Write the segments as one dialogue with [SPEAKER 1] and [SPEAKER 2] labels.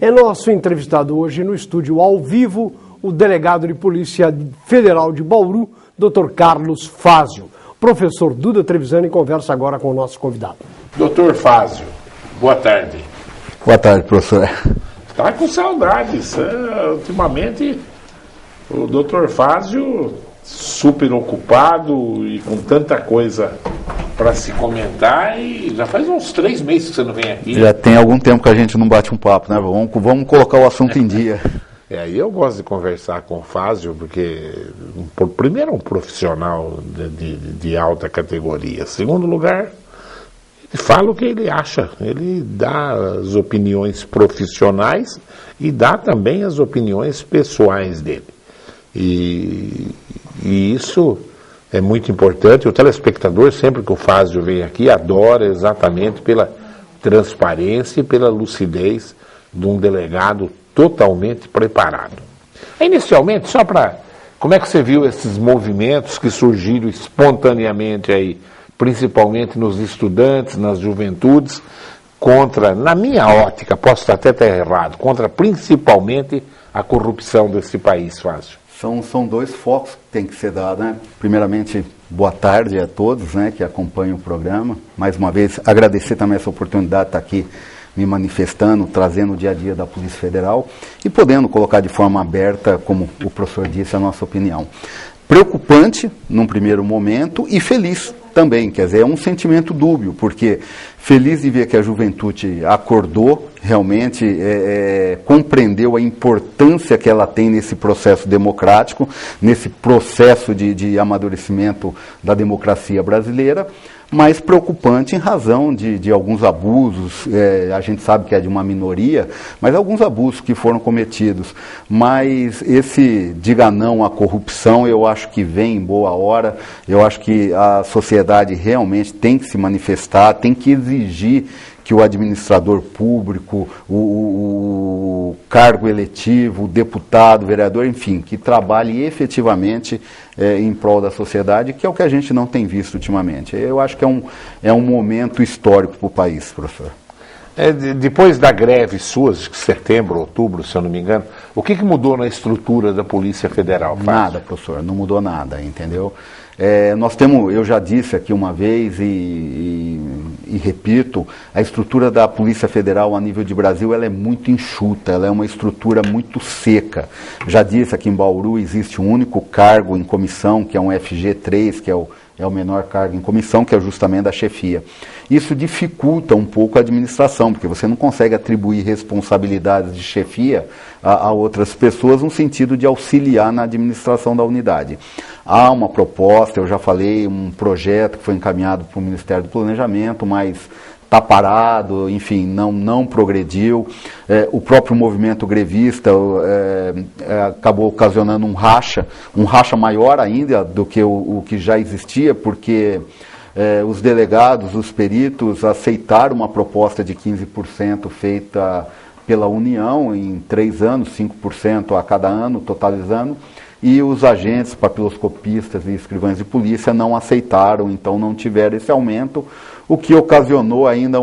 [SPEAKER 1] É nosso entrevistado hoje no estúdio ao vivo o delegado de Polícia Federal de Bauru, Dr. Carlos Fázio. Professor Duda Trevisani conversa agora com o nosso convidado.
[SPEAKER 2] Dr. Fázio, boa tarde.
[SPEAKER 3] Boa tarde, professor.
[SPEAKER 2] Está com saudades. Ultimamente, o Dr. Fázio, super ocupado e com tanta coisa para se comentar, e já faz uns 3 meses que você não vem aqui.
[SPEAKER 3] Já tem algum tempo que a gente não bate um papo, né? Vamos colocar o assunto em dia.
[SPEAKER 2] E eu gosto de conversar com o Fázio, porque, primeiro, é um profissional de alta categoria. Segundo lugar, ele fala o que ele acha. Ele dá as opiniões profissionais e dá também as opiniões pessoais dele. E isso é muito importante. O telespectador, sempre que o Fázio vem aqui, adora exatamente pela transparência e pela lucidez de um delegado totalmente preparado. Inicialmente, só para... Como é que você viu esses movimentos que surgiram espontaneamente aí, principalmente nos estudantes, nas juventudes, contra, na minha ótica, posso até estar errado, contra principalmente a corrupção desse país, Fázio?
[SPEAKER 3] São 2 focos que tem que ser dados, né? Primeiramente, boa tarde a todos, né, que acompanham o programa. Mais uma vez, agradecer também essa oportunidade de estar aqui me manifestando, trazendo o dia a dia da Polícia Federal e podendo colocar de forma aberta, como o professor disse, a nossa opinião. Preocupante, num primeiro momento, e feliz também, quer dizer, é um sentimento dúbio, porque feliz de ver que a juventude acordou, realmente compreendeu a importância que ela tem nesse processo democrático, nesse processo de amadurecimento da democracia brasileira, mas preocupante em razão de alguns abusos, a gente sabe que é de uma minoria, mas alguns abusos que foram cometidos. Mas esse diga não à corrupção, eu acho que vem em boa hora, eu acho que a sociedade realmente tem que se manifestar, tem que exigir que o administrador público, o cargo eletivo, o deputado, o vereador, enfim, que trabalhe efetivamente em prol da sociedade, que é o que a gente não tem visto ultimamente. Eu acho que é um momento histórico para o país, professor.
[SPEAKER 2] Depois da greve sua, de setembro, outubro, se eu não me engano, o que mudou na estrutura da Polícia Federal, Fázio?
[SPEAKER 3] Nada, professor, não mudou nada, entendeu? Nós temos, eu já disse aqui uma vez e repito, a estrutura da Polícia Federal a nível de Brasil ela é muito enxuta, ela é uma estrutura muito seca. Já disse, aqui em Bauru existe um único cargo em comissão, que é um FG3, que é o menor cargo em comissão, que é justamente a chefia. Isso dificulta um pouco a administração, porque você não consegue atribuir responsabilidades de chefia a outras pessoas no sentido de auxiliar na administração da unidade. Há uma proposta, eu já falei, um projeto que foi encaminhado para o Ministério do Planejamento, mas está parado, enfim, não progrediu. O próprio movimento grevista acabou ocasionando um racha maior ainda do que o que já existia, porque os delegados, os peritos aceitaram uma proposta de 15% feita pela União em 3 anos, 5% a cada ano, totalizando, e os agentes, papiloscopistas e escrivães de polícia não aceitaram, então não tiveram esse aumento, o que ocasionou ainda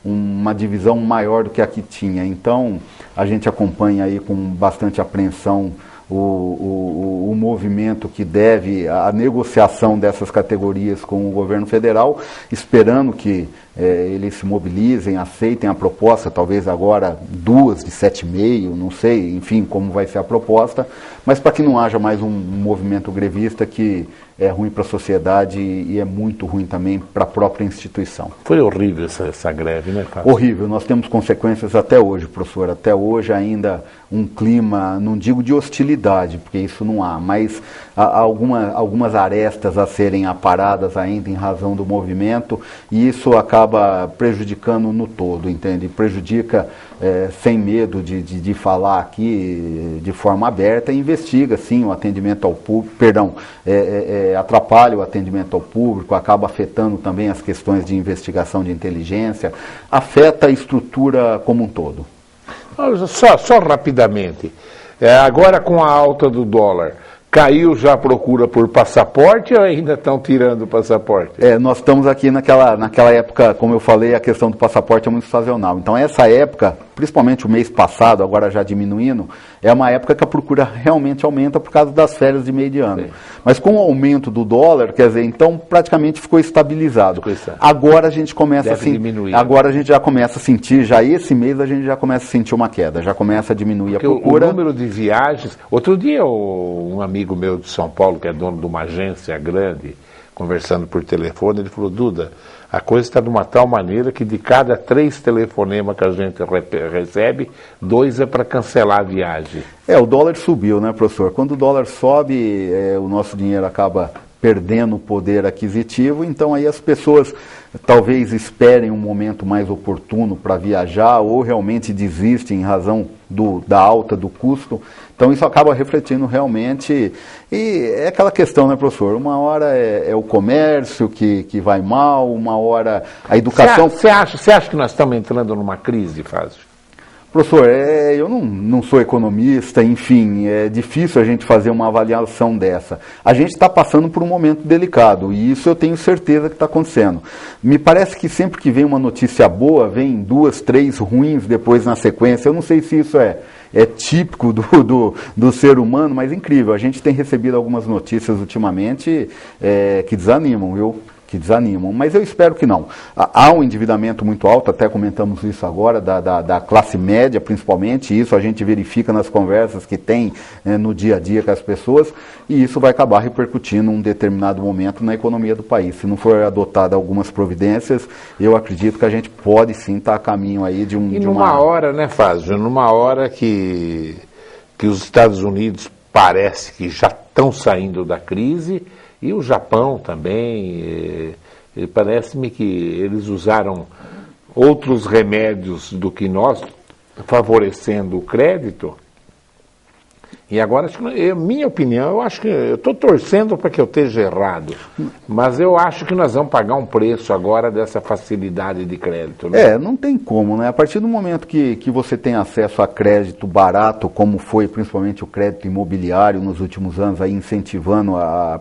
[SPEAKER 3] uma divisão maior do que a que tinha. Então, a gente acompanha aí com bastante apreensão o movimento que deve, a negociação dessas categorias com o governo federal, esperando que eles se mobilizem, aceitem a proposta, talvez agora 2 de 7,5, não sei, enfim, como vai ser a proposta, mas para que não haja mais um movimento grevista que é ruim para a sociedade e é muito ruim também para a própria instituição.
[SPEAKER 2] Foi horrível essa greve, né, Fábio?
[SPEAKER 3] Horrível, nós temos consequências até hoje, professor, até hoje ainda um clima, não digo de hostilidade, porque isso não há, mas algumas arestas a serem aparadas ainda em razão do movimento, e isso acaba prejudicando no todo, entende? Prejudica sem medo de falar aqui de forma aberta, e investiga sim o atendimento ao público, atrapalha o atendimento ao público, acaba afetando também as questões de investigação de inteligência, afeta a estrutura como um todo.
[SPEAKER 2] Só rapidamente, agora com a alta do dólar, Caiu já a procura por passaporte ou ainda estão tirando o passaporte?
[SPEAKER 3] Nós estamos aqui naquela época, como eu falei, a questão do passaporte é muito sazonal. Então essa época, principalmente o mês passado, agora já diminuindo, é uma época que a procura realmente aumenta por causa das férias de meio de ano. Sim. Mas com o aumento do dólar, quer dizer, então praticamente ficou estabilizado. Agora a gente começa agora a gente já começa a sentir, já esse mês a gente já começa a sentir uma queda, já começa a diminuir porque a procura. O
[SPEAKER 2] número de viagens, outro dia um amigo meu de São Paulo, que é dono de uma agência grande, conversando por telefone, ele falou, Duda, a coisa está de uma tal maneira que de cada 3 telefonemas que a gente recebe, 2 é para cancelar a viagem.
[SPEAKER 3] O dólar subiu, né, professor? Quando o dólar sobe, o nosso dinheiro acaba perdendo o poder aquisitivo, então aí as pessoas talvez esperem um momento mais oportuno para viajar ou realmente desistem em razão da alta do custo. Então isso acaba refletindo realmente, e é aquela questão, né, professor? Uma hora é o comércio que vai mal, uma hora a educação...
[SPEAKER 2] Você acha que nós estamos entrando numa crise, Fázio?
[SPEAKER 3] Professor, eu não sou economista, enfim, é difícil a gente fazer uma avaliação dessa. A gente está passando por um momento delicado e isso eu tenho certeza que está acontecendo. Me parece que sempre que vem uma notícia boa, vem 2, 3 ruins depois na sequência. Eu não sei se isso é típico do ser humano, mas incrível. A gente tem recebido algumas notícias ultimamente que desanimam, viu? Mas eu espero que não. Há um endividamento muito alto, até comentamos isso agora, da classe média principalmente, isso a gente verifica nas conversas que tem no dia a dia com as pessoas, e isso vai acabar repercutindo em um determinado momento na economia do país. Se não for adotada algumas providências, eu acredito que a gente pode sim estar a caminho aí de um...
[SPEAKER 2] E numa hora, né, Fázio, numa hora que os Estados Unidos parece que já estão saindo da crise... E o Japão também, parece-me que eles usaram outros remédios do que nós, favorecendo o crédito. E agora, minha opinião, eu acho que eu estou torcendo para que eu esteja errado, mas eu acho que nós vamos pagar um preço agora dessa facilidade de crédito. Né?
[SPEAKER 3] Não tem como, né? A partir do momento que você tem acesso a crédito barato, como foi principalmente o crédito imobiliário nos últimos anos, aí incentivando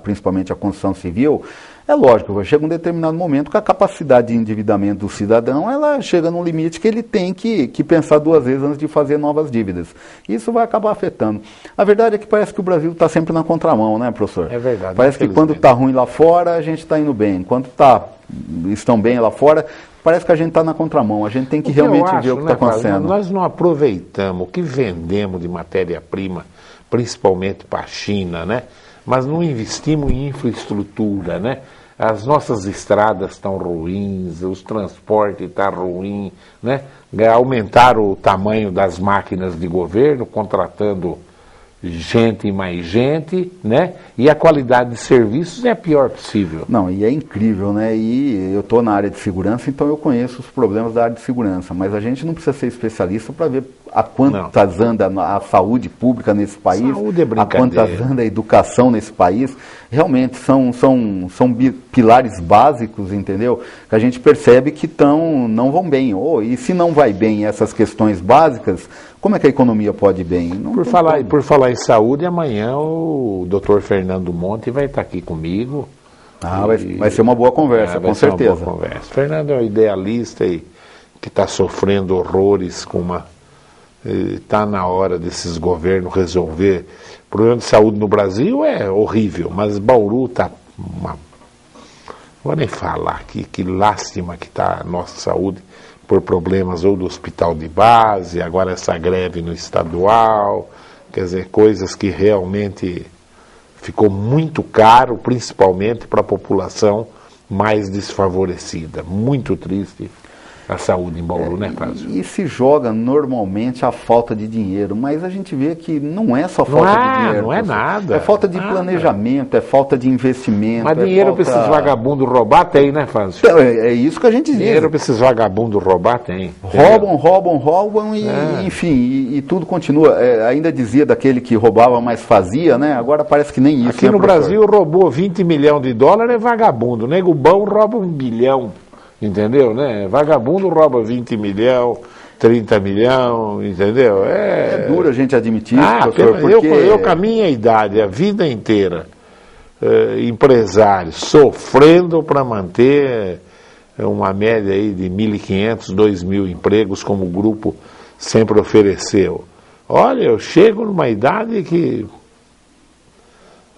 [SPEAKER 3] principalmente a construção civil, é lógico, chega um determinado momento que a capacidade de endividamento do cidadão, ela chega num limite que ele tem que pensar 2 vezes antes de fazer novas dívidas. Isso vai acabar afetando. A verdade é que parece que o Brasil está sempre na contramão, né, professor?
[SPEAKER 2] É verdade.
[SPEAKER 3] Parece que quando está ruim lá fora, a gente está indo bem. Enquanto estão bem lá fora, parece que a gente está na contramão. A gente tem que realmente ver o que está acontecendo.
[SPEAKER 2] Nós não aproveitamos o que vendemos de matéria-prima, principalmente para a China, né? Mas não investimos em infraestrutura, né? As nossas estradas estão ruins, os transportes estão ruins, né? Aumentaram o tamanho das máquinas de governo, contratando gente e mais gente, né? E a qualidade de serviços é a pior possível.
[SPEAKER 3] Não, e é incrível, né? E eu estou na área de segurança, então eu conheço os problemas da área de segurança, mas a gente não precisa ser especialista para ver a quantas anda a saúde pública nesse país, a quantas anda a educação nesse país. Realmente são pilares básicos, entendeu? Que a gente percebe que não vão bem. E se não vai bem essas questões básicas, como é que a economia pode ir bem?
[SPEAKER 2] Por falar em saúde, amanhã o Dr. Fernando Monte vai estar aqui comigo.
[SPEAKER 3] Vai ser uma boa conversa, com certeza.
[SPEAKER 2] Uma boa conversa. Fernando é um idealista e que está sofrendo horrores com uma... Está na hora desses governos resolver. O problema de saúde no Brasil é horrível, mas Bauru está uma... Não vou nem falar que lástima que está a nossa saúde por problemas ou do hospital de base, agora essa greve no estadual, quer dizer, coisas que realmente ficou muito caro, principalmente para a população mais desfavorecida. Muito triste a saúde em Bauru, né, Fázio?
[SPEAKER 3] E se joga normalmente a falta de dinheiro, mas a gente vê que não é só falta de dinheiro.
[SPEAKER 2] Não é nada.
[SPEAKER 3] É falta de planejamento, é falta de investimento.
[SPEAKER 2] Mas dinheiro para esses vagabundos roubar tem, né, Fázio?
[SPEAKER 3] É isso que a gente diz.
[SPEAKER 2] Dinheiro para esses vagabundos roubar tem.
[SPEAKER 3] Roubam e, enfim, e tudo continua. Ainda dizia daquele que roubava, mas fazia, né? Agora parece que nem isso.
[SPEAKER 2] Aqui no Brasil roubou 20 milhões de dólares, é vagabundo. Nego bom rouba 1 bilhão. Entendeu, né? Vagabundo rouba 20 milhões 30 milhões, entendeu?
[SPEAKER 3] É duro a gente admitir isso, professor,
[SPEAKER 2] porque... eu com a minha idade, a vida inteira, empresário, sofrendo para manter uma média aí de 1.500, 2.000 empregos, como o grupo sempre ofereceu. Olha, eu chego numa idade que...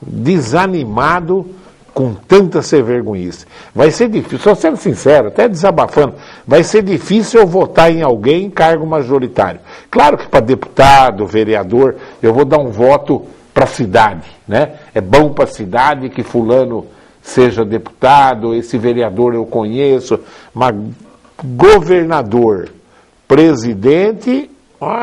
[SPEAKER 2] desanimado com tanta servergonhice. Vai ser difícil, só sendo sincero, até desabafando, vai ser difícil eu votar em alguém em cargo majoritário. Claro que para deputado, vereador, eu vou dar um voto para a cidade, né? É bom para a cidade que fulano seja deputado, esse vereador eu conheço, mas governador, presidente,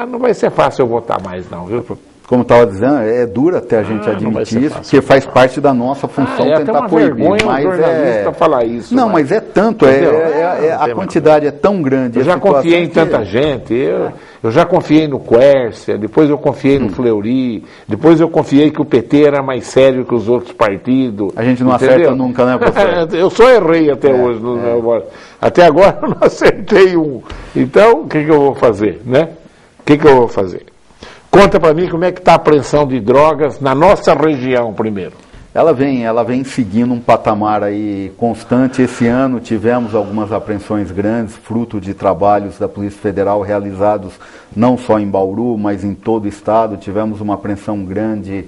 [SPEAKER 2] não vai ser fácil eu votar mais não, viu?
[SPEAKER 3] Como estava dizendo, é duro até a gente admitir isso, porque faz parte da nossa função tentar proibir.
[SPEAKER 2] Mas falar isso.
[SPEAKER 3] Não, mas é tanto, a quantidade é tão grande.
[SPEAKER 2] Eu já confiei em tanta gente, eu já confiei no Quércia, depois eu confiei no Fleury, depois eu confiei que o PT era mais sério que os outros partidos.
[SPEAKER 3] A gente não acerta nunca, né, professor?
[SPEAKER 2] Eu só errei até hoje. Até agora eu não acertei um. Então, o que eu vou fazer, né? O que eu vou fazer? Conta para mim como é que está a apreensão de drogas na nossa região primeiro.
[SPEAKER 3] Ela vem seguindo um patamar aí constante. Esse ano tivemos algumas apreensões grandes, fruto de trabalhos da Polícia Federal realizados não só em Bauru, mas em todo o estado. Tivemos uma apreensão grande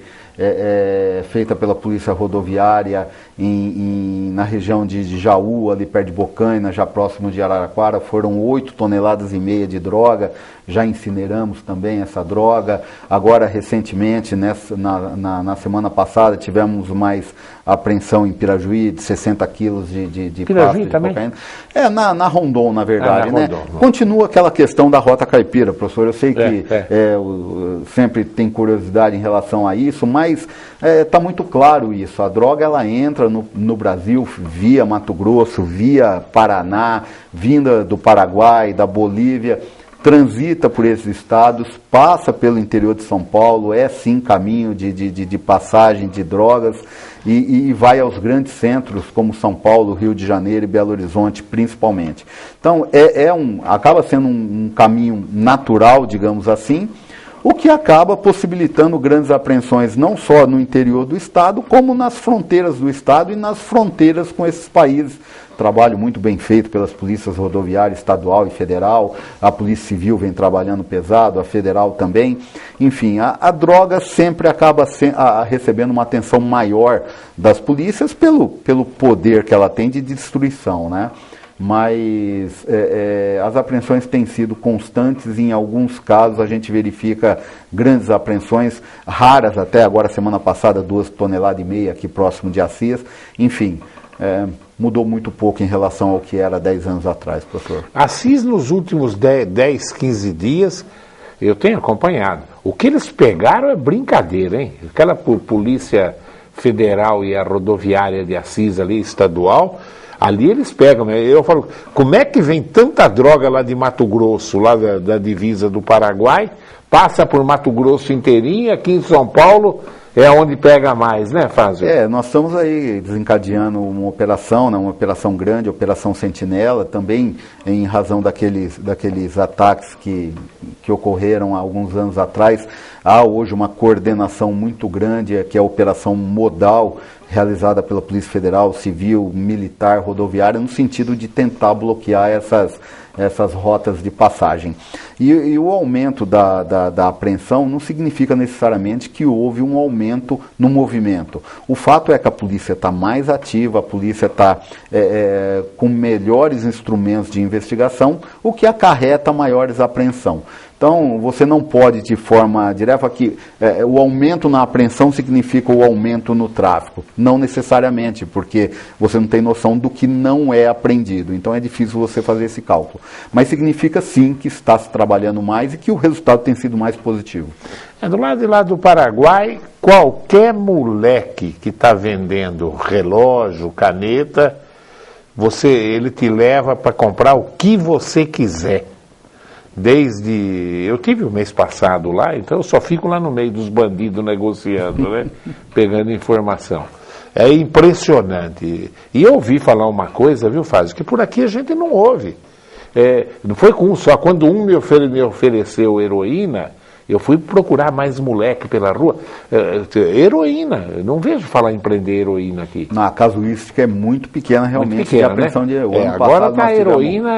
[SPEAKER 3] feita pela Polícia Rodoviária na região de Jaú, ali perto de Bocaina, já próximo de Araraquara. Foram 8,5 toneladas de droga. Já incineramos também essa droga. Agora, recentemente, na semana passada, tivemos mais apreensão em Pirajuí, de 60 quilos de pasta de cocaína. Na Rondon, na verdade. Rondon. Continua aquela questão da Rota Caipira, professor. Eu sei que sempre tem curiosidade em relação a isso, mas está muito claro isso. A droga ela entra no Brasil via Mato Grosso, via Paraná, vinda do Paraguai, da Bolívia, transita por esses estados, passa pelo interior de São Paulo, é sim caminho de passagem de drogas e vai aos grandes centros como São Paulo, Rio de Janeiro e Belo Horizonte principalmente. Então acaba sendo um caminho natural, digamos assim, o que acaba possibilitando grandes apreensões não só no interior do estado, como nas fronteiras do estado e nas fronteiras com esses países. Trabalho muito bem feito pelas polícias rodoviárias estadual e federal, a Polícia Civil vem trabalhando pesado, a federal também. Enfim, a droga sempre acaba recebendo uma atenção maior das polícias pelo poder que ela tem de destruição, né? Mas as apreensões têm sido constantes e em alguns casos a gente verifica grandes apreensões, raras até agora, semana passada, 2,5 toneladas aqui próximo de Assis. Enfim, mudou muito pouco em relação ao que era 10 anos atrás, professor.
[SPEAKER 2] Assis, nos últimos 10, 15 dias, eu tenho acompanhado. O que eles pegaram é brincadeira, hein? Aquela Polícia Federal e a rodoviária de Assis ali, estadual, ali eles pegam. Eu falo, como é que vem tanta droga lá de Mato Grosso, lá da divisa do Paraguai, passa por Mato Grosso inteirinho, aqui em São Paulo é onde pega mais, né, Fázio?
[SPEAKER 3] Nós estamos aí desencadeando uma operação, né, uma operação grande, Operação Sentinela, também em razão daqueles ataques que ocorreram há alguns anos atrás. Há hoje uma coordenação muito grande, que é a Operação Modal, realizada pela Polícia Federal, Civil, Militar, Rodoviária, no sentido de tentar bloquear essas rotas de passagem. E o aumento da apreensão não significa necessariamente que houve um aumento no movimento. O fato é que a polícia está mais ativa, a polícia está com melhores instrumentos de investigação, o que acarreta maiores apreensão. Então, você não pode, de forma direta, que o aumento na apreensão significa o aumento no tráfico. Não necessariamente, porque você não tem noção do que não é apreendido. Então, é difícil você fazer esse cálculo. Mas significa, sim, que está se trabalhando mais e que o resultado tem sido mais positivo.
[SPEAKER 2] Do lado de lá do Paraguai, qualquer moleque que está vendendo relógio, caneta, ele te leva para comprar o que você quiser. Eu tive o mês passado lá, então eu só fico lá no meio dos bandidos negociando, né? Pegando informação. É impressionante. E eu ouvi falar uma coisa, viu, Fázio, que por aqui a gente não ouve. Não foi com um só. Quando um me ofereceu heroína, eu fui procurar mais moleque pela rua. Heroína, eu não vejo falar em prender heroína aqui.
[SPEAKER 3] A casuística é muito pequena, realmente.
[SPEAKER 2] Muito pequena,
[SPEAKER 3] a apreensão, né?
[SPEAKER 2] Agora tá a heroína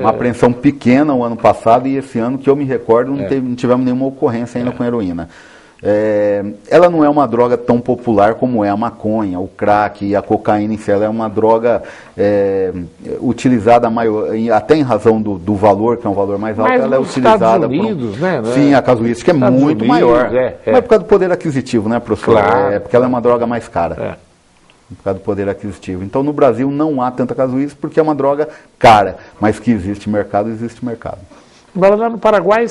[SPEAKER 3] uma apreensão pequena o ano passado, e esse ano, que eu me recordo, não tivemos nenhuma ocorrência ainda com heroína. Ela não é uma droga tão popular como é a maconha, o crack e a cocaína em si. Ela é uma droga utilizada até em razão do valor, que é um valor mais alto.
[SPEAKER 2] Mas
[SPEAKER 3] ela é utilizada
[SPEAKER 2] Estados Unidos, né?
[SPEAKER 3] Sim, a casuística é muito maior. Mas por causa do poder aquisitivo, né, professor?
[SPEAKER 2] Claro.
[SPEAKER 3] Porque ela é uma droga mais cara. Por causa do poder aquisitivo. Então, no Brasil não há tanta casuística porque é uma droga cara, mas que existe mercado, existe mercado.
[SPEAKER 2] Agora, lá no Paraguai,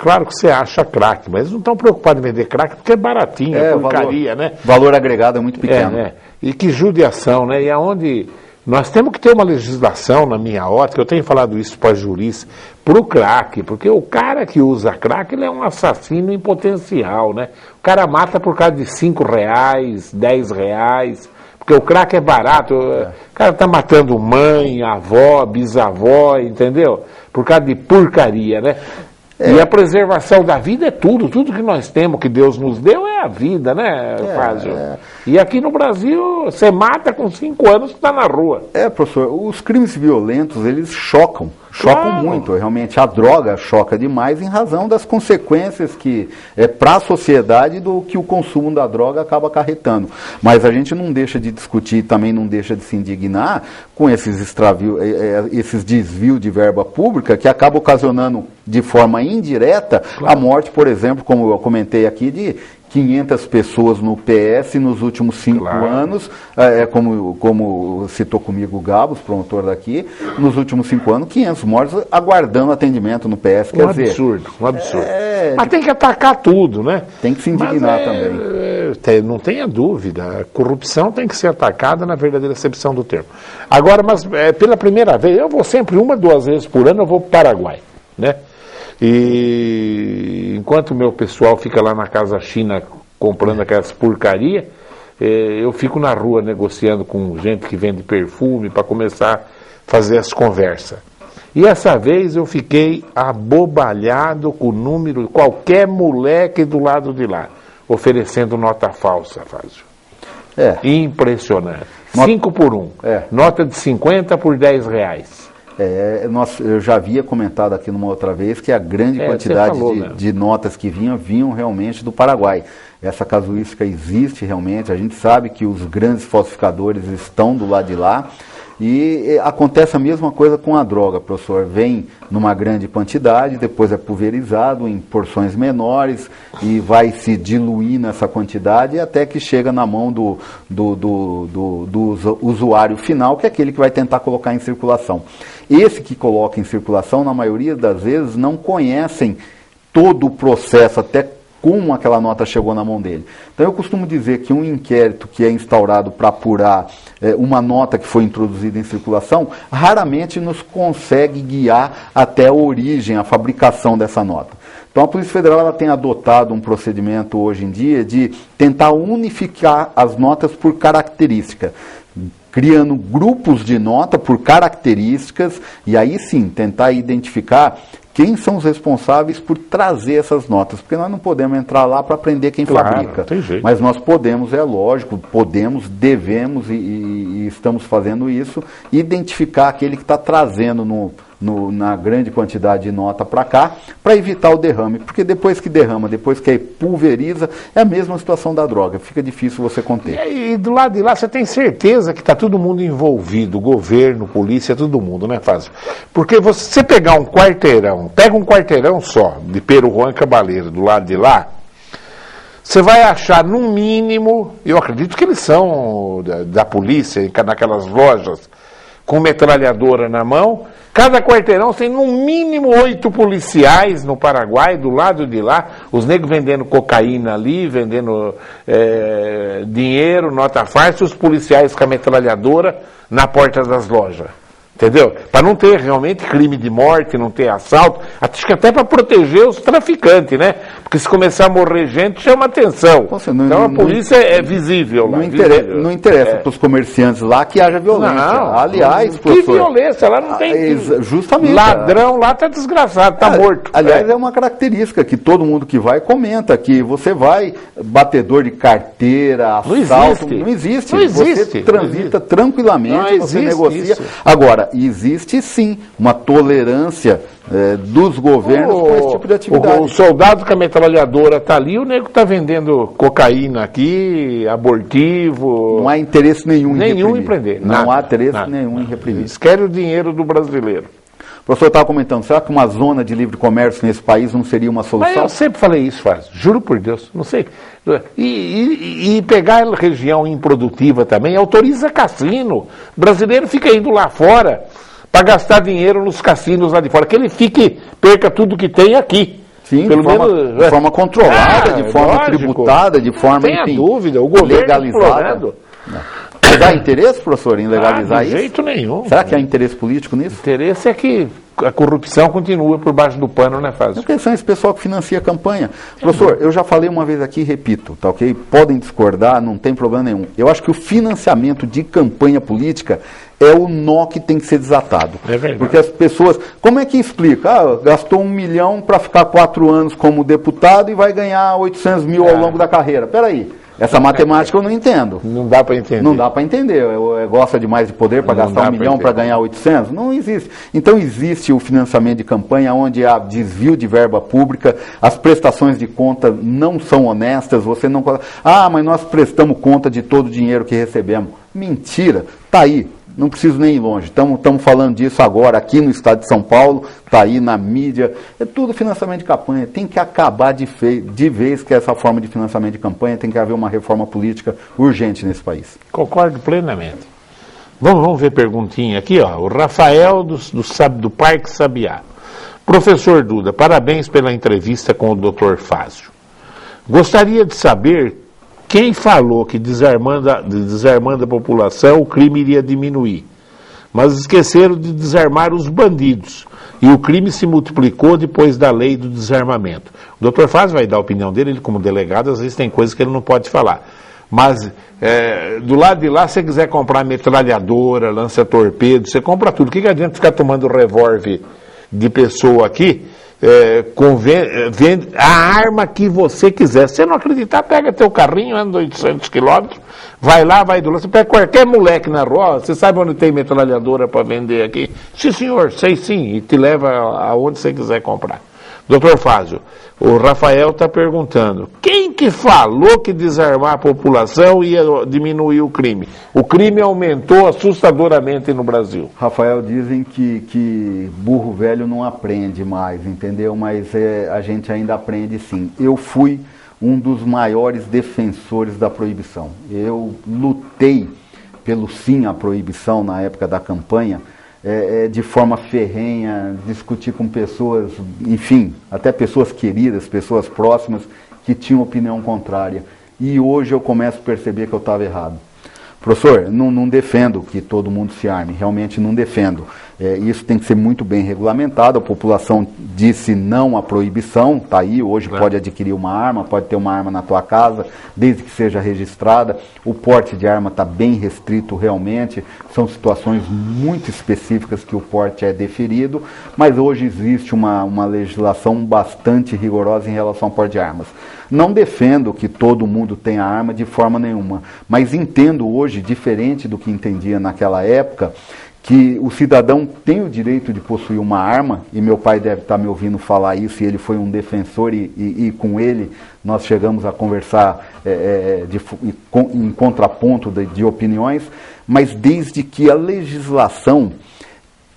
[SPEAKER 2] claro que você acha crack, mas não estão preocupados em vender crack porque é baratinho, é porcaria, né?
[SPEAKER 3] Valor agregado é muito pequeno.
[SPEAKER 2] E que judiação, né? E aonde nós temos que ter uma legislação, na minha ótica, eu tenho falado isso para juristas, para o crack, porque o cara que usa crack, ele é um assassino em potencial, né? O cara mata por causa de R$5, R$10, porque o crack é barato. O cara está matando mãe, avó, bisavó, entendeu? Por causa de porcaria, né? E a preservação da vida é tudo que nós temos, que Deus nos deu, é a vida, né, Fázio? E aqui no Brasil, você mata com 5 anos que está na rua.
[SPEAKER 3] Professor, os crimes violentos, eles chocam muito, realmente. A droga choca demais em razão das consequências que para a sociedade do que o consumo da droga acaba acarretando. Mas a gente não deixa de discutir, também não deixa de se indignar com esses desvios de verba pública que acabam ocasionando de forma indireta a morte, por exemplo, como eu comentei aqui, de 500 pessoas no PS nos últimos 5 anos, como citou comigo o Gabos, promotor daqui, nos últimos 5 anos, 500 mortos aguardando atendimento no PS.
[SPEAKER 2] Um absurdo. Mas tem que atacar tudo, né?
[SPEAKER 3] Tem que se indignar também.
[SPEAKER 2] Não tenha dúvida, a corrupção tem que ser atacada na verdadeira acepção do termo. Agora, mas pela primeira vez, eu vou sempre 1, 2 vezes por ano, eu vou para o Paraguai, né? E enquanto o meu pessoal fica lá na Casa China comprando aquelas porcaria, eu fico na rua negociando com gente que vende perfume para começar a fazer as conversas. E essa vez eu fiquei abobalhado com o número, qualquer moleque do lado de lá, oferecendo nota falsa, Fázio. Impressionante. 5 por 1. Nota de 50 por R$10.
[SPEAKER 3] Eu já havia comentado aqui numa outra vez que a grande quantidade de notas que vinham realmente do Paraguai. Essa casuística existe realmente, a gente sabe que os grandes falsificadores estão do lado de lá. E acontece a mesma coisa com a droga, professor. Vem numa grande quantidade, depois é pulverizado em porções menores e vai se diluir nessa quantidade até que chega na mão do usuário final, que é aquele que vai tentar colocar em circulação. Esse que coloca em circulação, na maioria das vezes, não conhecem todo o processo, até como aquela nota chegou na mão dele. Então eu costumo dizer que um inquérito que é instaurado para apurar uma nota que foi introduzida em circulação, raramente nos consegue guiar até a origem, a fabricação dessa nota. Então a Polícia Federal ela tem adotado um procedimento hoje em dia de tentar unificar as notas por característica, criando grupos de nota por características e aí sim tentar identificar quem são os responsáveis por trazer essas notas, porque nós não podemos entrar lá para aprender quem fabrica,
[SPEAKER 2] tem jeito.
[SPEAKER 3] Mas nós podemos, é lógico, devemos e estamos fazendo isso, identificar aquele que está trazendo na grande quantidade de nota para cá, para evitar o derrame, porque depois que derrama, depois que pulveriza, é a mesma situação da droga, fica difícil você conter.
[SPEAKER 2] E do lado de lá você tem certeza que está todo mundo envolvido, governo, polícia, todo mundo, né, Fázio? Porque você pegar um quarteirão, pega um quarteirão só, de Pero Juan Cabaleiro, do lado de lá, você vai achar, no mínimo, eu acredito que eles são da polícia, naquelas lojas, com metralhadora na mão. Cada quarteirão tem no mínimo 8 policiais no Paraguai, do lado de lá, os negros vendendo cocaína ali, vendendo dinheiro, nota falsa, os policiais com a metralhadora na porta das lojas. Entendeu? Para não ter realmente crime de morte, não ter assalto, acho que até para proteger os traficantes, né? Porque se começar a morrer gente, chama atenção. Então a polícia é visível lá.
[SPEAKER 3] Não interessa para os comerciantes lá que haja violência.
[SPEAKER 2] Não,
[SPEAKER 3] aliás,
[SPEAKER 2] que violência? Lá não tem.
[SPEAKER 3] Justamente.
[SPEAKER 2] Ladrão lá tá desgraçado, tá morto.
[SPEAKER 3] Aliás, é uma característica que todo mundo que vai comenta, que você vai, batedor de carteira, assalto, não existe. Você transita tranquilamente, você negocia. Isso. Agora, existe sim uma tolerância dos governos com esse tipo de atividade.
[SPEAKER 2] O soldado com a metralhadora está ali, o nego está vendendo cocaína aqui, abortivo.
[SPEAKER 3] Não há interesse nenhum
[SPEAKER 2] em prender.
[SPEAKER 3] Não há interesse nenhum em reprimir.
[SPEAKER 2] Eles querem o dinheiro do brasileiro.
[SPEAKER 3] O professor estava comentando, será que uma zona de livre comércio nesse país não seria uma solução?
[SPEAKER 2] Mas eu sempre falei isso, Fábio, juro por Deus, não sei. E pegar a região improdutiva também, autoriza cassino. O brasileiro fica indo lá fora para gastar dinheiro nos cassinos lá de fora, que ele perca tudo que tem aqui.
[SPEAKER 3] Sim, de forma controlada, de forma tributada, de forma,
[SPEAKER 2] enfim, dúvida, o governo
[SPEAKER 3] legalizada. Mas há interesse, professor, em legalizar isso?
[SPEAKER 2] De jeito nenhum.
[SPEAKER 3] Será que há interesse político nisso?
[SPEAKER 2] O interesse é que a corrupção continua por baixo do pano, né, Fábio?
[SPEAKER 3] É porque são esse pessoal que financia a campanha. Professor, eu já falei uma vez aqui e repito, tá ok? Podem discordar, não tem problema nenhum. Eu acho que o financiamento de campanha política é o nó que tem que ser desatado.
[SPEAKER 2] É verdade.
[SPEAKER 3] Porque as pessoas... Como é que explica? Gastou 1 milhão para ficar 4 anos como deputado e vai ganhar 800 mil ao longo da carreira. Peraí. Essa matemática eu não entendo.
[SPEAKER 2] Não dá para entender.
[SPEAKER 3] Não dá para entender. Gosta demais de poder para gastar 1 milhão para ganhar 800? Não existe. Então existe o financiamento de campanha onde há desvio de verba pública, as prestações de conta não são honestas, você não... mas nós prestamos conta de todo o dinheiro que recebemos. Mentira. Está aí. Não preciso nem ir longe, estamos falando disso agora aqui no estado de São Paulo, está aí na mídia, é tudo financiamento de campanha, tem que acabar de vez que essa forma de financiamento de campanha, tem que haver uma reforma política urgente nesse país.
[SPEAKER 2] Concordo plenamente. Vamos ver perguntinha aqui, ó. O Rafael do Parque Sabiá. Professor Duda, parabéns pela entrevista com o Dr. Fázio. Gostaria de saber quem falou que desarmando a população o crime iria diminuir, mas esqueceram de desarmar os bandidos. E o crime se multiplicou depois da lei do desarmamento. O doutor Fázio vai dar a opinião dele, ele como delegado, às vezes tem coisas que ele não pode falar. Mas do lado de lá, se você quiser comprar metralhadora, lança-torpedo, você compra tudo. O que adianta ficar tomando revólver de pessoa aqui? Vende a arma que você quiser. Se você não acreditar, pega teu carrinho, anda 800 quilômetros, vai lá, vai do lado. Você pega qualquer moleque na rua, você sabe onde tem metralhadora para vender aqui? Sim, senhor, sei sim, e te leva aonde você quiser comprar. Doutor Fázio, o Rafael está perguntando, quem que falou que desarmar a população ia diminuir o crime? O crime aumentou assustadoramente no Brasil.
[SPEAKER 3] Rafael, dizem que burro velho não aprende mais, entendeu? Mas a gente ainda aprende sim. Eu fui um dos maiores defensores da proibição. Eu lutei pelo sim à proibição na época da campanha, de forma ferrenha, discutir com pessoas, enfim, até pessoas queridas, pessoas próximas, que tinham opinião contrária. E hoje eu começo a perceber que eu estava errado. Professor, não defendo que todo mundo se arme, realmente não defendo. Isso tem que ser muito bem regulamentado, a população disse não à proibição, está aí, hoje pode adquirir uma arma, pode ter uma arma na tua casa, desde que seja registrada, o porte de arma está bem restrito realmente, são situações muito específicas que o porte é deferido, mas hoje existe uma legislação bastante rigorosa em relação ao porte de armas. Não defendo que todo mundo tenha arma de forma nenhuma, mas entendo hoje, diferente do que entendia naquela época, que o cidadão tem o direito de possuir uma arma, e meu pai deve estar me ouvindo falar isso, e ele foi um defensor, e com ele nós chegamos a conversar em contraponto de opiniões, mas desde que a legislação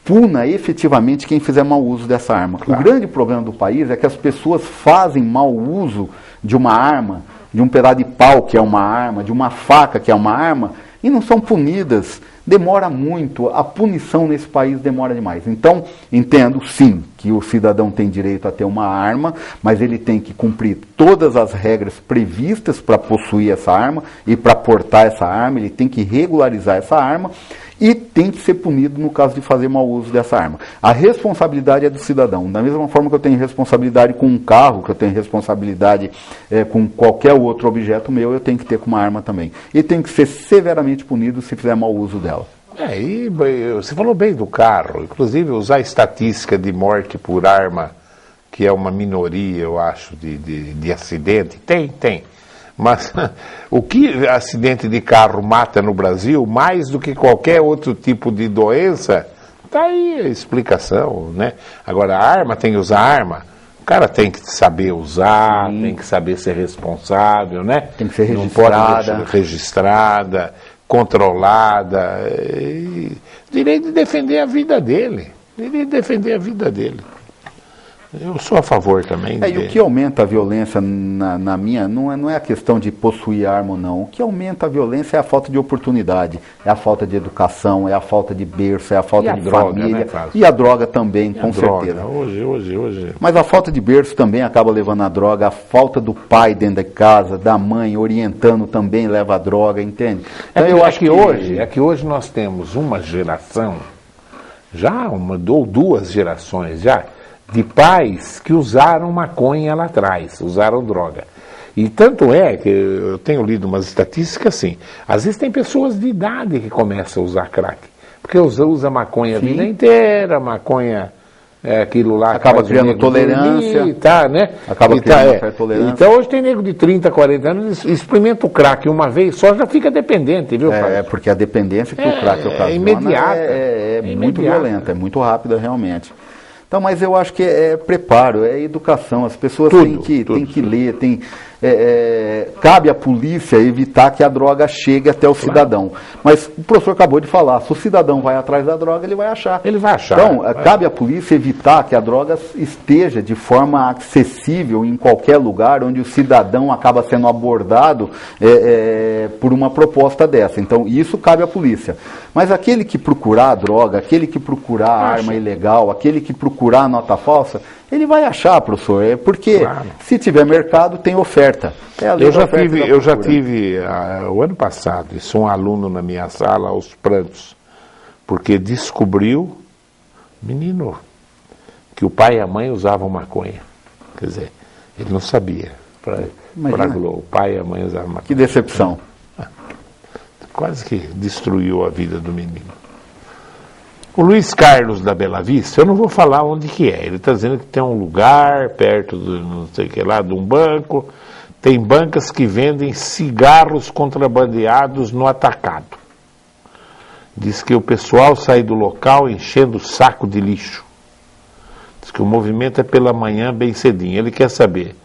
[SPEAKER 3] puna efetivamente quem fizer mau uso dessa arma. Claro. O grande problema do país é que as pessoas fazem mau uso de uma arma, de um pedaço de pau que é uma arma, de uma faca que é uma arma, e não são punidas. Demora muito, a punição nesse país demora demais. Então, entendo sim que o cidadão tem direito a ter uma arma, mas ele tem que cumprir todas as regras previstas para possuir essa arma e para portar essa arma, ele tem que regularizar essa arma. E tem que ser punido no caso de fazer mau uso dessa arma. A responsabilidade é do cidadão. Da mesma forma que eu tenho responsabilidade com um carro, que eu tenho responsabilidade com qualquer outro objeto meu, eu tenho que ter com uma arma também. E tem que ser severamente punido se fizer mau uso dela.
[SPEAKER 2] E você falou bem do carro, inclusive usar estatística de morte por arma, que é uma minoria, eu acho, de acidente, tem. Mas o que acidente de carro mata no Brasil, mais do que qualquer outro tipo de doença, está aí a explicação, né? Agora, a arma, tem que usar arma, o cara tem que saber usar, tem que saber ser responsável, né?
[SPEAKER 3] Tem que ser registrada.
[SPEAKER 2] Não pode deixar registrada, controlada, direito de defender a vida dele, Eu sou a favor também.
[SPEAKER 3] E o que aumenta a violência na minha, não é a questão de possuir arma ou não. O que aumenta a violência é a falta de oportunidade, é a falta de educação, é a falta de berço, é a falta de família.
[SPEAKER 2] Né,
[SPEAKER 3] e a droga também, com certeza.
[SPEAKER 2] Hoje.
[SPEAKER 3] Mas a falta de berço também acaba levando a droga, a falta do pai dentro de casa, da mãe orientando também leva a droga, entende?
[SPEAKER 2] Então eu acho que hoje nós temos uma geração, ou duas gerações já, de pais que usaram maconha lá atrás, usaram droga. E tanto é que eu tenho lido umas estatísticas assim, às vezes tem pessoas de idade que começam a usar crack, porque usa maconha a vida inteira, maconha aquilo lá...
[SPEAKER 3] Acaba criando tolerância.
[SPEAKER 2] Né?
[SPEAKER 3] Acaba criando tolerância.
[SPEAKER 2] Então hoje tem nego de 30, 40 anos, experimenta o crack uma vez só, já fica dependente, viu, pai?
[SPEAKER 3] Porque a dependência que o crack ocasiona
[SPEAKER 2] imediata.
[SPEAKER 3] É muito violenta, é muito rápida realmente. Então, mas eu acho que é preparo, é educação, as pessoas têm que ler, cabe à polícia evitar que a droga chegue até o cidadão. Mas o professor acabou de falar, se o cidadão vai atrás da droga, ele vai achar. Então, cabe à polícia evitar que a droga esteja de forma acessível em qualquer lugar onde o cidadão acaba sendo abordado por uma proposta dessa. Então, isso cabe à polícia. Mas aquele que procurar a droga, aquele que procurar a arma ilegal, aquele que procurar a nota falsa, ele vai achar, professor, porque se tiver mercado, tem oferta.
[SPEAKER 2] Eu já tive, o ano passado, isso um aluno na minha sala aos prantos, porque descobriu, menino, que o pai e a mãe usavam maconha. Quer dizer, ele não sabia. O pai e a mãe usavam maconha.
[SPEAKER 3] Que decepção.
[SPEAKER 2] Quase que destruiu a vida do menino. O Luiz Carlos da Bela Vista, eu não vou falar onde que é. Ele está dizendo que tem um lugar perto do não sei o que lá, de um banco. Tem bancas que vendem cigarros contrabandeados no atacado. Diz que o pessoal sai do local enchendo o saco de lixo. Diz que o movimento é pela manhã bem cedinho. Ele quer saber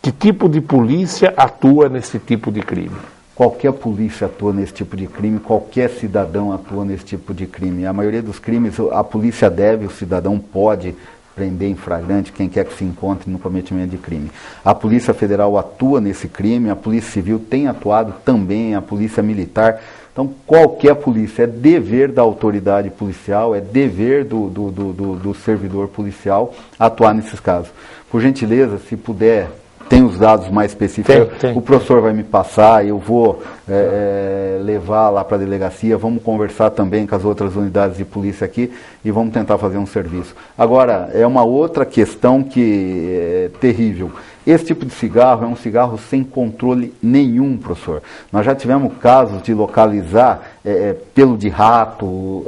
[SPEAKER 2] que tipo de polícia atua nesse tipo de crime.
[SPEAKER 3] Qualquer polícia atua nesse tipo de crime, qualquer cidadão atua nesse tipo de crime. A maioria dos crimes a polícia deve, o cidadão pode prender em flagrante quem quer que se encontre no cometimento de crime. A Polícia Federal atua nesse crime, a Polícia Civil tem atuado também, a Polícia Militar. Então, qualquer polícia, é dever da autoridade policial, é dever do servidor policial atuar nesses casos. Por gentileza, se puder... Tem os dados mais específicos, o professor vai me passar, eu vou levar lá para a delegacia, vamos conversar também com as outras unidades de polícia aqui e vamos tentar fazer um serviço. Agora, é uma outra questão que é terrível. Esse tipo de cigarro é um cigarro sem controle nenhum, professor. Nós já tivemos casos de localizar pelo de rato,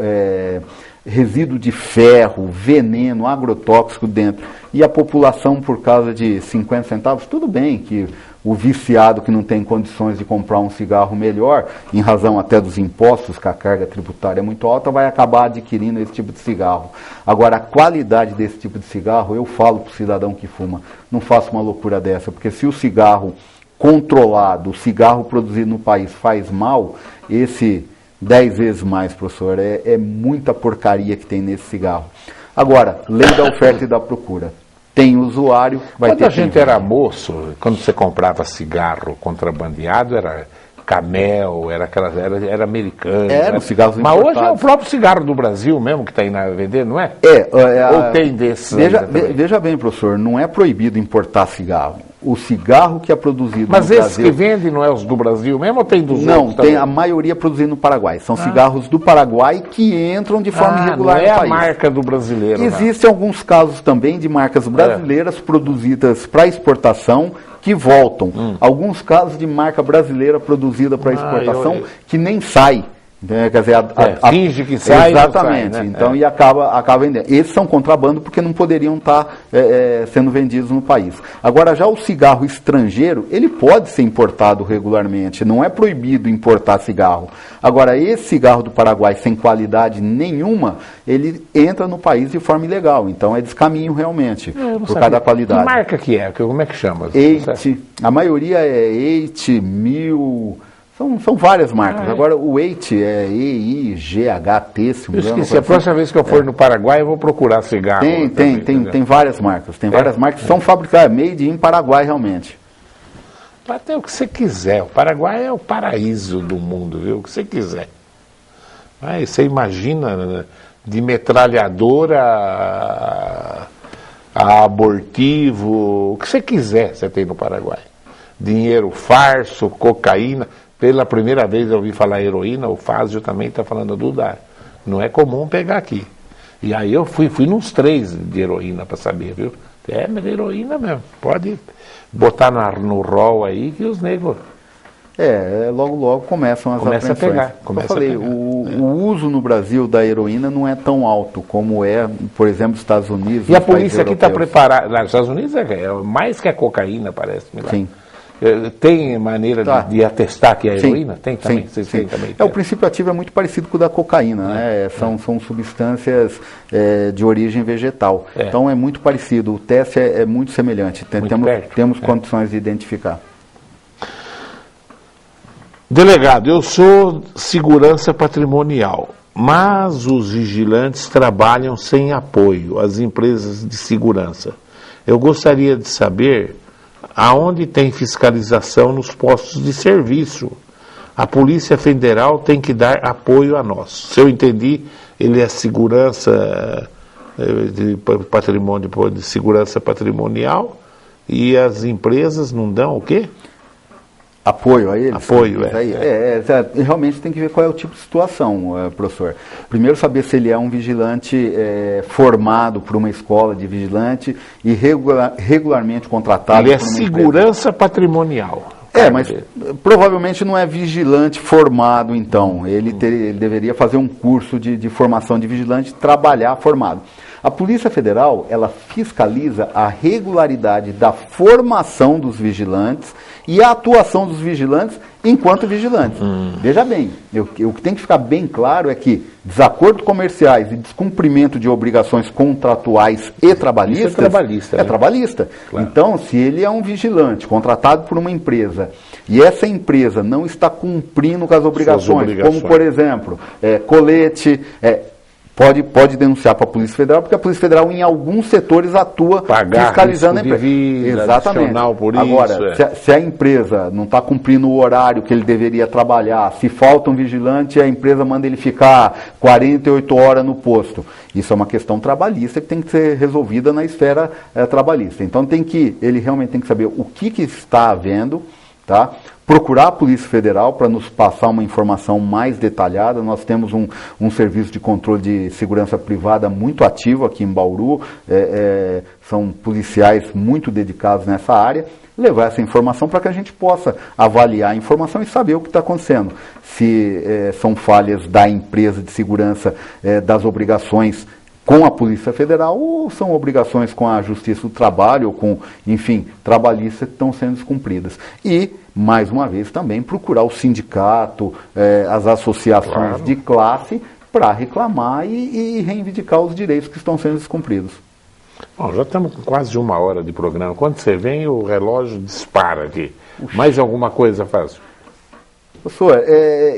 [SPEAKER 3] resíduo de ferro, veneno, agrotóxico dentro. E a população, por causa de 50 centavos, tudo bem que o viciado que não tem condições de comprar um cigarro melhor, em razão até dos impostos, que a carga tributária é muito alta, vai acabar adquirindo esse tipo de cigarro. Agora, a qualidade desse tipo de cigarro, eu falo para o cidadão que fuma, não faça uma loucura dessa, porque se o cigarro controlado, o cigarro produzido no país faz mal, esse 10 vezes mais, professor, é muita porcaria que tem nesse cigarro. Agora, lei da oferta e da procura. Tem usuário, vai ter...
[SPEAKER 2] Quando a gente era moço, quando você comprava cigarro contrabandeado, era Camel, era americano.
[SPEAKER 3] Era cigarros
[SPEAKER 2] Mas
[SPEAKER 3] importados.
[SPEAKER 2] hoje é o próprio cigarro do Brasil mesmo que está aí na vender, não é? Ou tem desses?
[SPEAKER 3] Veja bem, professor, não é proibido importar cigarro. o cigarro que é produzido
[SPEAKER 2] Mas
[SPEAKER 3] no
[SPEAKER 2] esses
[SPEAKER 3] Brasil...
[SPEAKER 2] que vendem não é os do Brasil mesmo ou tem dos
[SPEAKER 3] Não,
[SPEAKER 2] outros
[SPEAKER 3] tem
[SPEAKER 2] também?
[SPEAKER 3] a maioria produzido no Paraguai. São cigarros do Paraguai que entram de forma irregular
[SPEAKER 2] não é
[SPEAKER 3] no
[SPEAKER 2] a
[SPEAKER 3] país.
[SPEAKER 2] marca do brasileiro. não.
[SPEAKER 3] Existem alguns casos também de marcas brasileiras produzidas para exportação que voltam. Alguns casos de marca brasileira produzida para exportação que nem sai. Quer dizer,
[SPEAKER 2] finge que sai,
[SPEAKER 3] exatamente.
[SPEAKER 2] não sai, né?
[SPEAKER 3] Então, e acaba vendendo. Esses são contrabando porque não poderiam estar sendo vendidos no país. Agora, já o cigarro estrangeiro, ele pode ser importado regularmente. Não é proibido importar cigarro. Agora, esse cigarro do Paraguai sem qualidade nenhuma, ele entra no país de forma ilegal. Então, é descaminho realmente, por causa da qualidade.
[SPEAKER 2] Que marca que é? Como é que chama?
[SPEAKER 3] Eite. A maioria é Eite, Mil... São várias marcas. Agora, o Eite é E-I-G-H-T, se não me engano.
[SPEAKER 2] Esqueci. A próxima vez que eu for no Paraguai, eu vou procurar cigarro.
[SPEAKER 3] Tem várias marcas. Tem várias marcas que são fabricadas, made in Paraguai, realmente.
[SPEAKER 2] Pode ter o que você quiser. O Paraguai é o paraíso do mundo, viu? O que você quiser. Aí você imagina, né? De metralhadora a abortivo, o que você quiser você tem no Paraguai. Dinheiro farso, cocaína. Pela primeira vez eu ouvi falar heroína, o Fázio também está falando do Dar. Não é comum pegar aqui. E aí eu fui nos 3 de heroína para saber, viu? Mas heroína mesmo. Pode botar no rol aí que os negros...
[SPEAKER 3] logo começam as
[SPEAKER 2] Começa
[SPEAKER 3] apreensões.
[SPEAKER 2] a pegar.
[SPEAKER 3] Como eu falei, o uso no Brasil da heroína não é tão alto como é, por exemplo, nos Estados Unidos.
[SPEAKER 2] E a polícia aqui está preparada. Nos Estados Unidos é mais que a cocaína, parece-me lá.
[SPEAKER 3] Sim.
[SPEAKER 2] Tem maneira de atestar que é heroína? Tem também?
[SPEAKER 3] Sim.
[SPEAKER 2] Tem também.
[SPEAKER 3] O princípio ativo é muito parecido com o da cocaína, né? São substâncias de origem vegetal. Então é muito parecido, o teste é muito semelhante. Temos condições de identificar.
[SPEAKER 2] Delegado, eu sou segurança patrimonial, mas os vigilantes trabalham sem apoio às empresas de segurança. Eu gostaria de saber aonde tem fiscalização nos postos de serviço. A Polícia Federal tem que dar apoio a nós. Se eu entendi, ele é segurança de patrimônio, de segurança patrimonial, e as empresas não dão o quê?
[SPEAKER 3] Apoio a eles?
[SPEAKER 2] Apoio,
[SPEAKER 3] realmente tem que ver qual é o tipo de situação, professor. Primeiro, saber se ele é um vigilante formado por uma escola de vigilante e regularmente contratado
[SPEAKER 2] ele
[SPEAKER 3] por uma
[SPEAKER 2] segurança patrimonial.
[SPEAKER 3] Mas provavelmente não é vigilante formado, então. Ele deveria fazer um curso de formação de vigilante, trabalhar formado. A Polícia Federal, ela fiscaliza a regularidade da formação dos vigilantes e a atuação dos vigilantes enquanto vigilantes. Veja bem, o que tem que ficar bem claro é que desacordos comerciais e descumprimento de obrigações contratuais e trabalhistas...
[SPEAKER 2] Isso é trabalhista.
[SPEAKER 3] É trabalhista.
[SPEAKER 2] Claro.
[SPEAKER 3] Então, se ele é um vigilante contratado por uma empresa e essa empresa não está cumprindo com as obrigações, como, por exemplo, colete... Pode denunciar para a Polícia Federal, porque a Polícia Federal, em alguns setores, atua fiscalizando a empresa. Exatamente.
[SPEAKER 2] Por
[SPEAKER 3] Agora,
[SPEAKER 2] isso,
[SPEAKER 3] se a empresa não está cumprindo o horário que ele deveria trabalhar, se falta um vigilante, a empresa manda ele ficar 48 horas no posto. Isso é uma questão trabalhista que tem que ser resolvida na esfera trabalhista. Então, ele realmente tem que saber o que está havendo, tá? Procurar a Polícia Federal para nos passar uma informação mais detalhada. Nós temos um serviço de controle de segurança privada muito ativo aqui em Bauru, são policiais muito dedicados nessa área, levar essa informação para que a gente possa avaliar a informação e saber o que está acontecendo. Se são falhas da empresa de segurança, das obrigações com a Polícia Federal, ou são obrigações com a Justiça do Trabalho, ou com, enfim, trabalhistas que estão sendo descumpridas. E, mais uma vez, também procurar o sindicato, as associações de classe, para reclamar e reivindicar os direitos que estão sendo descumpridos.
[SPEAKER 2] Bom, já estamos com quase 1 hora de programa. Quando você vem, o relógio dispara aqui. Mais alguma coisa, Fázio?
[SPEAKER 3] Professor,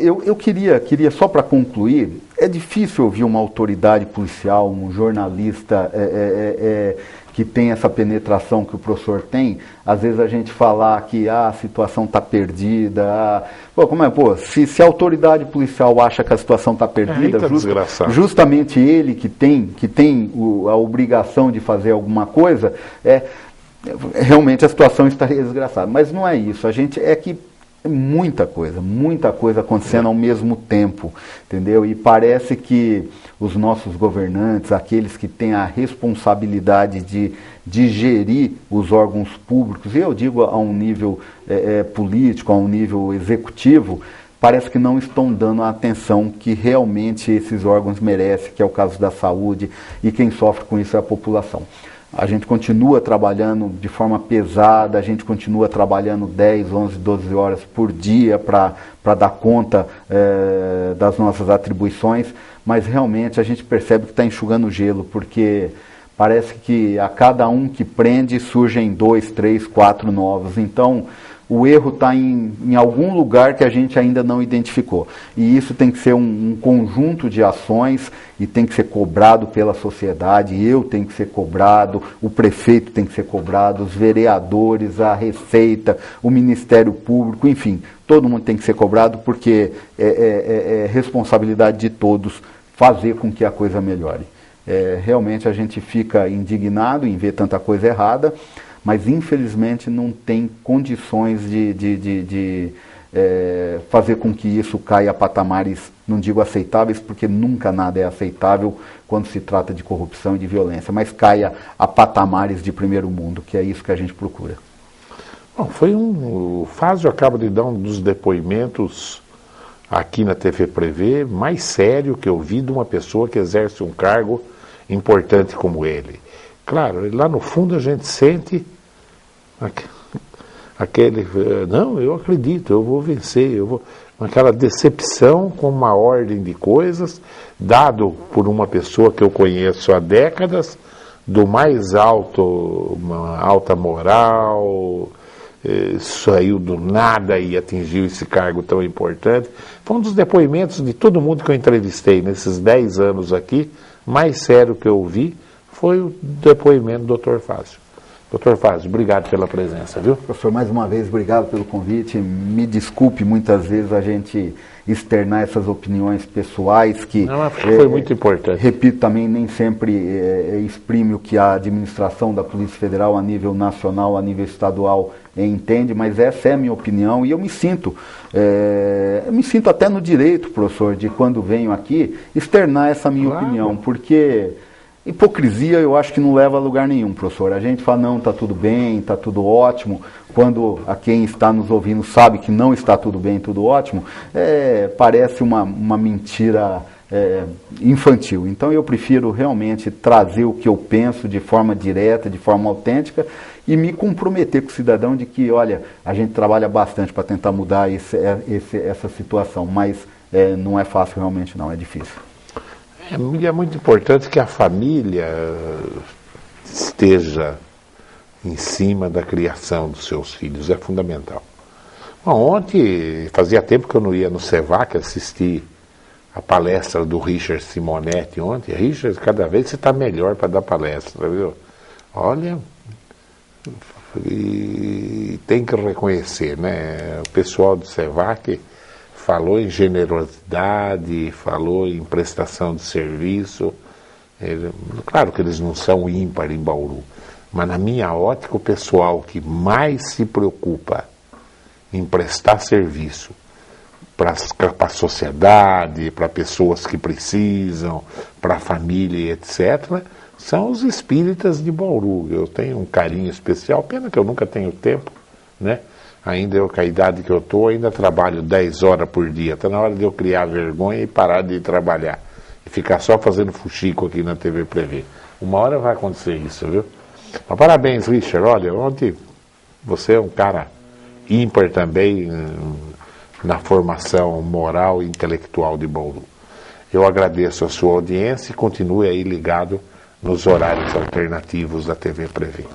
[SPEAKER 3] eu queria só para concluir, é difícil ouvir uma autoridade policial, um jornalista que tem essa penetração que o professor tem, às vezes a gente falar que a situação está perdida. Se a autoridade policial acha que a situação está perdida, justamente ele que tem a obrigação de fazer alguma coisa, realmente a situação estaria desgraçada. Mas não é isso, a gente é que muita coisa acontecendo ao mesmo tempo, entendeu? E parece que os nossos governantes, aqueles que têm a responsabilidade de gerir os órgãos públicos, e eu digo a um nível político, a um nível executivo, parece que não estão dando a atenção que realmente esses órgãos merecem, que é o caso da saúde, e quem sofre com isso é a população. A gente continua trabalhando de forma pesada, a gente continua trabalhando 10, 11, 12 horas por dia para dar conta das nossas atribuições, mas realmente a gente percebe que está enxugando gelo, porque parece que a cada um que prende surgem 2, 3, 4 novos. Então, o erro está em algum lugar que a gente ainda não identificou. E isso tem que ser um conjunto de ações e tem que ser cobrado pela sociedade, eu tenho que ser cobrado, o prefeito tem que ser cobrado, os vereadores, a Receita, o Ministério Público, enfim, todo mundo tem que ser cobrado porque é responsabilidade de todos fazer com que a coisa melhore. Realmente a gente fica indignado em ver tanta coisa errada, mas infelizmente não tem condições de fazer com que isso caia a patamares, não digo aceitáveis, porque nunca nada é aceitável quando se trata de corrupção e de violência, mas caia a patamares de primeiro mundo, que é isso que a gente procura.
[SPEAKER 2] Bom, o Fazio acaba de dar um dos depoimentos aqui na TV Prevê mais sério que eu vi de uma pessoa que exerce um cargo importante como ele. Claro, lá no fundo a gente sente não, eu acredito, eu vou vencer, aquela decepção com uma ordem de coisas, dado por uma pessoa que eu conheço há décadas, do mais uma alta moral, saiu do nada e atingiu esse cargo tão importante. Foi um dos depoimentos de todo mundo que eu entrevistei nesses 10 anos aqui, mais sério que eu vi, foi o depoimento do Dr. Fazio. Dr. Fazio, obrigado pela presença, viu?
[SPEAKER 3] Professor, mais uma vez, obrigado pelo convite. Me desculpe muitas vezes a gente externar essas opiniões pessoais que...
[SPEAKER 2] Não, foi muito importante.
[SPEAKER 3] Repito também, nem sempre exprime o que a administração da Polícia Federal a nível nacional, a nível estadual entende, mas essa é a minha opinião e eu me sinto até no direito, professor, de quando venho aqui, externar essa minha opinião, porque... Hipocrisia eu acho que não leva a lugar nenhum, professor. A gente fala, não, está tudo bem, está tudo ótimo, quando a quem está nos ouvindo sabe que não está tudo bem, tudo ótimo, parece uma mentira infantil. Então eu prefiro realmente trazer o que eu penso de forma direta, de forma autêntica, e me comprometer com o cidadão de que, olha, a gente trabalha bastante para tentar mudar essa situação, mas não é fácil realmente não, é difícil.
[SPEAKER 2] É muito importante que a família esteja em cima da criação dos seus filhos, é fundamental. Bom, ontem, fazia tempo que eu não ia no CEVAC assistir a palestra do Richard Simonetti ontem. Richard, cada vez você está melhor para dar palestra, viu? Olha, e tem que reconhecer, né? O pessoal do CEVAC falou em generosidade, falou em prestação de serviço. Claro que eles não são ímpar em Bauru, mas na minha ótica o pessoal que mais se preocupa em prestar serviço para a sociedade, para pessoas que precisam, para a família, etc., são os espíritas de Bauru. Eu tenho um carinho especial, pena que eu nunca tenho tempo, né? Ainda eu, com a idade que eu estou, ainda trabalho 10 horas por dia. Está na hora de eu criar vergonha e parar de trabalhar. E ficar só fazendo fuxico aqui na TV Prevê. Uma hora vai acontecer isso, viu? Mas parabéns, Richard. Olha, ontem você é um cara ímpar também na formação moral e intelectual de Bauru. Eu agradeço a sua audiência e continue aí ligado nos horários alternativos da TV Prevê.